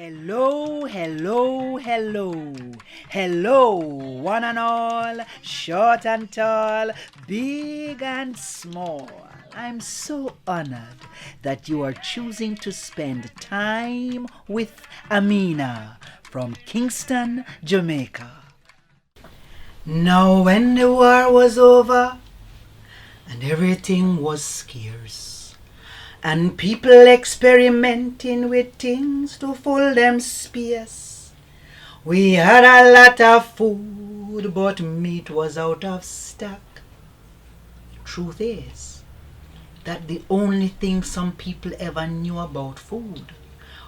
Hello, hello, hello. Hello, one and all, short and tall, big and small. I'm so honored that you are choosing to spend time with Amina from Kingston, Jamaica. Now, when the war was over and everything was scarce, and people experimenting with things to fill them space. We had a lot of food, but meat was out of stock. Truth is that the only thing some people ever knew about food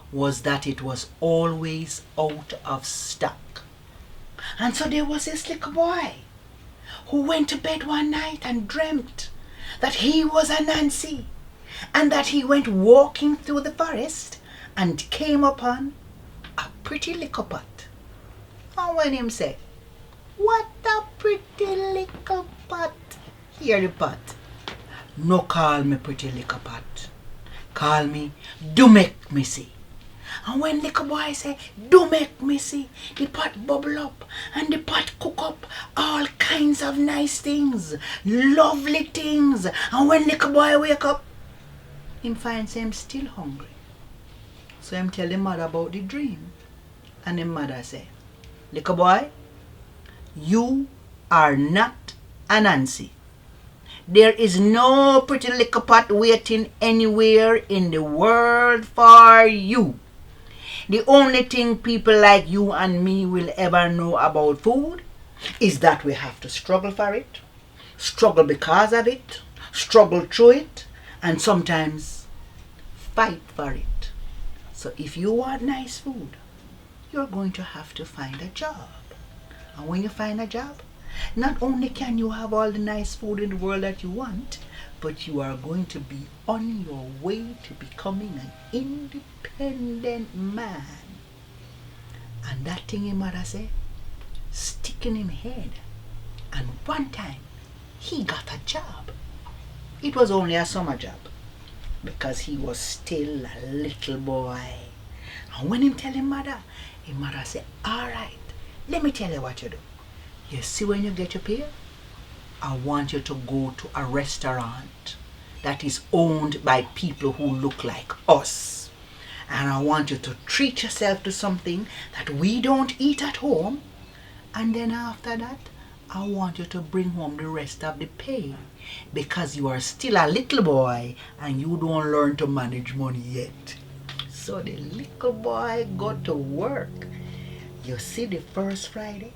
was that it was always out of stock. And so there was this little boy who went to bed one night and dreamt that he was a Nancy, and that he went walking through the forest and came upon a pretty little pot. And when him say, "What a pretty little pot," hear the pot. "No call me pretty little pot. Call me do make me see." And when little boy say, "Do make me see," the pot bubble up and the pot cook up all kinds of nice things, lovely things. And when little boy wake up, him finds him still hungry. So him tell him mother about the dream. And him mother say, "Little boy, you are not a Nancy. There is no pretty little pot waiting anywhere in the world for you. The only thing people like you and me will ever know about food is that we have to struggle for it, struggle because of it, struggle through it, and sometimes fight for it. So if you want nice food, you're going to have to find a job. And when you find a job, not only can you have all the nice food in the world that you want, but you are going to be on your way to becoming an independent man." And that thing his mother say stick in him head. And one time he got a job. It was only a summer job, because he was still a little boy. And when him tell his mother say, "All right, let me tell you what you do. You see, when you get your pay, I want you to go to a restaurant that is owned by people who look like us. And I want you to treat yourself to something that we don't eat at home. And then after that, I want you to bring home the rest of the pay, because you are still a little boy and you don't learn to manage money yet." So the little boy got to work. You see, the first Friday,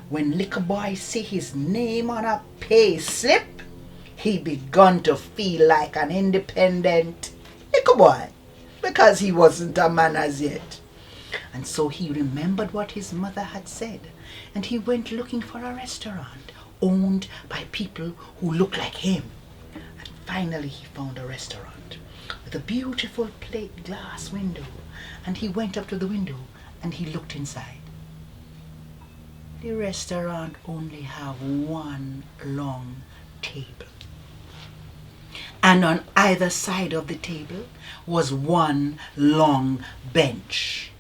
when little boy see his name on a pay slip, he begun to feel like an independent little boy, because he wasn't a man as yet. And so he remembered what his mother had said, and he went looking for a restaurant owned by people who look like him. And finally he found a restaurant with a beautiful plate glass window, and he went up to the window and he looked inside. The restaurant only have one long table, and on either side of the table was one long bench,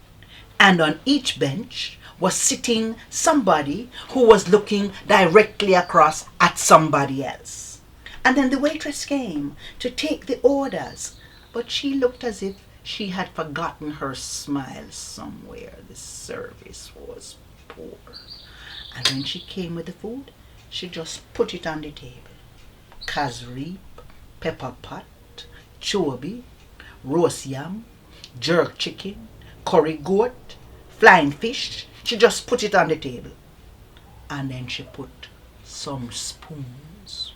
and on each bench was sitting somebody who was looking directly across at somebody else. And then the waitress came to take the orders, but she looked as if she had forgotten her smile somewhere. The service was poor. And when she came with the food, she just put it on the table. Kazreep, pepper pot, chobi, roast yam, jerk chicken, curry goat, flying fish. She just put it on the table. And then she put some spoons,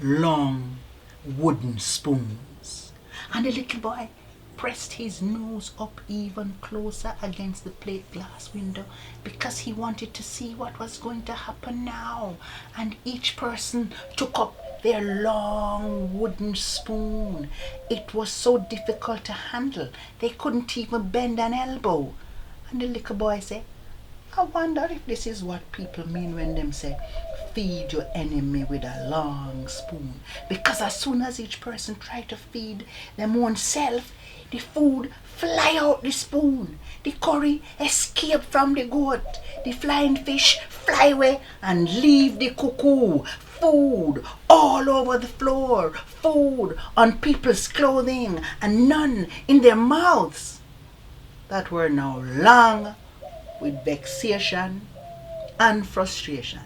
long wooden spoons. And the little boy pressed his nose up even closer against the plate glass window, because he wanted to see what was going to happen now. And each person took up their long wooden spoon. It was so difficult to handle, they couldn't even bend an elbow. And the little boy said, "I wonder if this is what people mean when them say, feed your enemy with a long spoon." Because as soon as each person tried to feed them own self, the food fly out the spoon. The curry escape from the goat. The flying fish fly away and leave the cuckoo. Food all over the floor. Food on people's clothing and none in their mouths that were now long with vexation and frustration.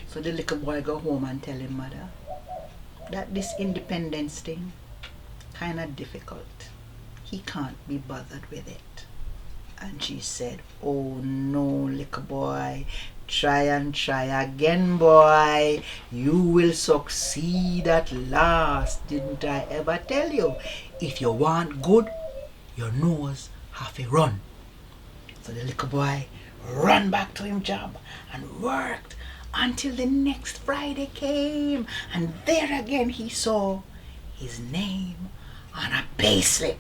So the little boy go home and tell his mother that this independence thing kind of difficult. He can't be bothered with it. And she said, oh no, little boy, try and try again, boy. You will succeed at last. Didn't I ever tell you? If you want good, your nose have to run. So the little boy ran back to his job and worked until the next Friday came. And there again he saw his name on a payslip.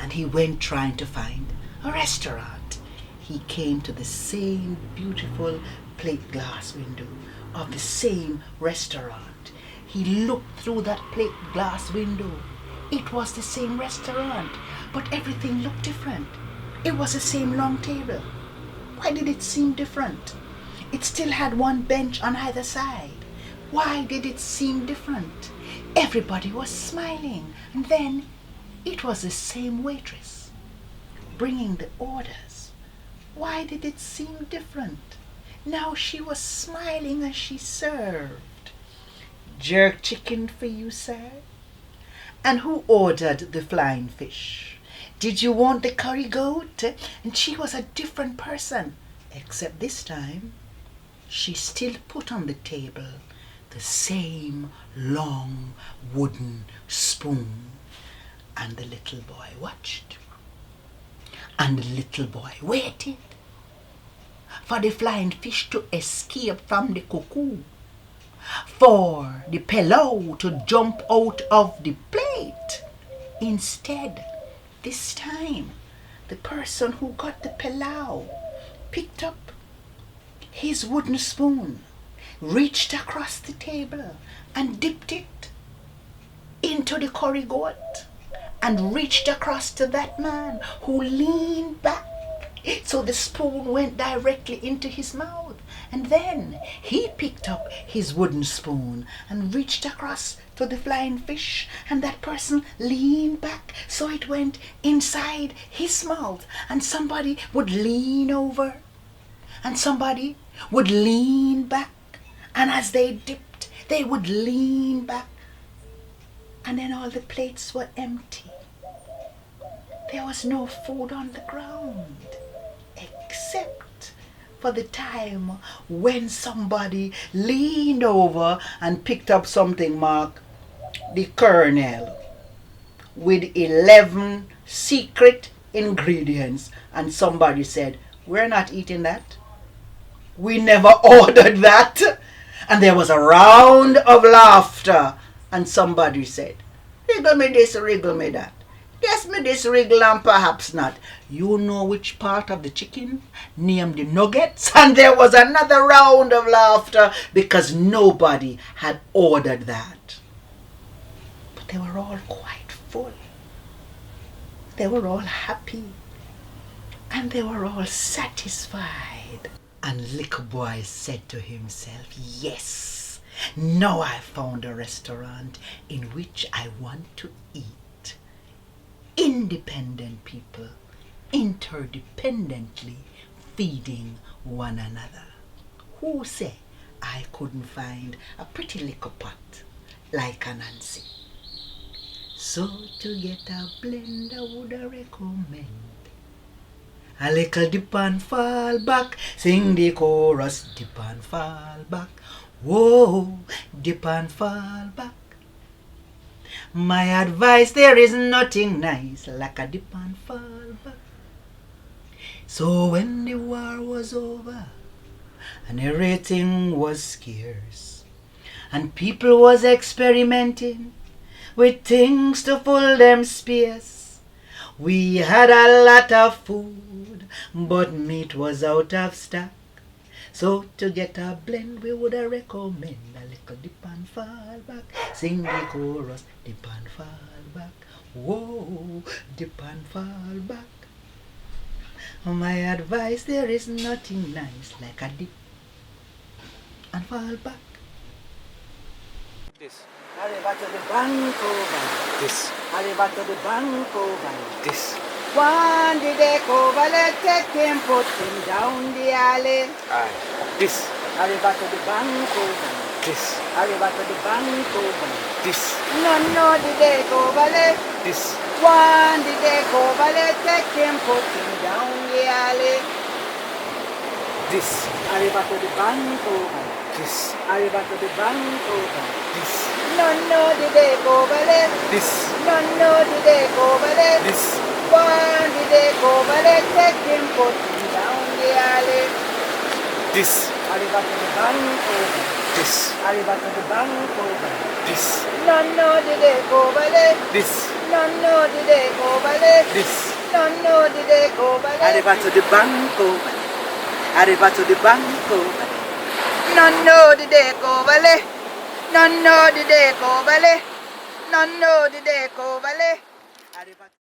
And he went trying to find a restaurant. He came to the same beautiful plate glass window of the same restaurant. He looked through that plate glass window. It was the same restaurant, but everything looked different. It was the same long table. Why did it seem different? It still had one bench on either side. Why did it seem different? Everybody was smiling, and then it was the same waitress bringing the orders. Why did it seem different? Now she was smiling as she served. Jerk chicken for you, sir. And who ordered the flying fish? Did you want the curry goat? And she was a different person, except this time she still put on the table the same long wooden spoon. And the little boy watched. And the little boy waited for the flying fish to escape from the cuckoo, for the pillow to jump out of the plate. Instead, this time, the person who got the pillow picked up his wooden spoon, reached across the table and dipped it into the curry goat, and reached across to that man who leaned back. So the spoon went directly into his mouth. And then he picked up his wooden spoon and reached across to the flying fish. And that person leaned back. So it went inside his mouth. And somebody would lean over. And somebody would lean back. And as they dipped, they would lean back. And then all the plates were empty. There was no food on the ground, except for the time when somebody leaned over and picked up something marked the Colonel with 11 secret ingredients. And somebody said, we're not eating that. We never ordered that. And there was a round of laughter. And somebody said, wriggle me this, wriggle me that. Guess me this, wriggle and perhaps not. You know which part of the chicken? Name the nuggets. And there was another round of laughter because nobody had ordered that. But they were all quite full. They were all happy. And they were all satisfied. And little boy said to himself, yes, now I found a restaurant in which I want to eat. Independent people interdependently feeding one another. Who say I couldn't find a pretty little pot like a Nancy? So to get a blend I would recommend a little dip and fall back. Sing the chorus, dip and fall back. Whoa, dip and fall back. My advice, there is nothing nice like a dip and fall back. So when the war was over and everything was scarce and people was experimenting with things to fill them space, we had a lot of food, but meat was out of stock. So to get a blend, we would recommend a little dip and fall back. Sing the chorus, dip and fall back. Whoa, dip and fall back. My advice, there is nothing nice like a dip and fall back. This. Arriba to the bank over. This. Arriba to the bank over. This. One did they over, let take him, put him down the alley. Aye. This. Arriba to the bank over. This. Arriba to the bank over. This. No, did they over, let This. one did they over, let take him, put him down the alley. This. Arriba to the bank over. This. Arriba to the bank over. This. No, did they over, let This. no, did they over, let This. one did they over, let take him, put him down the alley. This. Arriba to the bank over. This. Arriba to the bank over. This. No, did they over, let This. no, did they over, let This. no, did they over, let Arriva to the bank over. Arriva to the bank over. no, did they over, let no, did they over, let no, did they over, let Arriva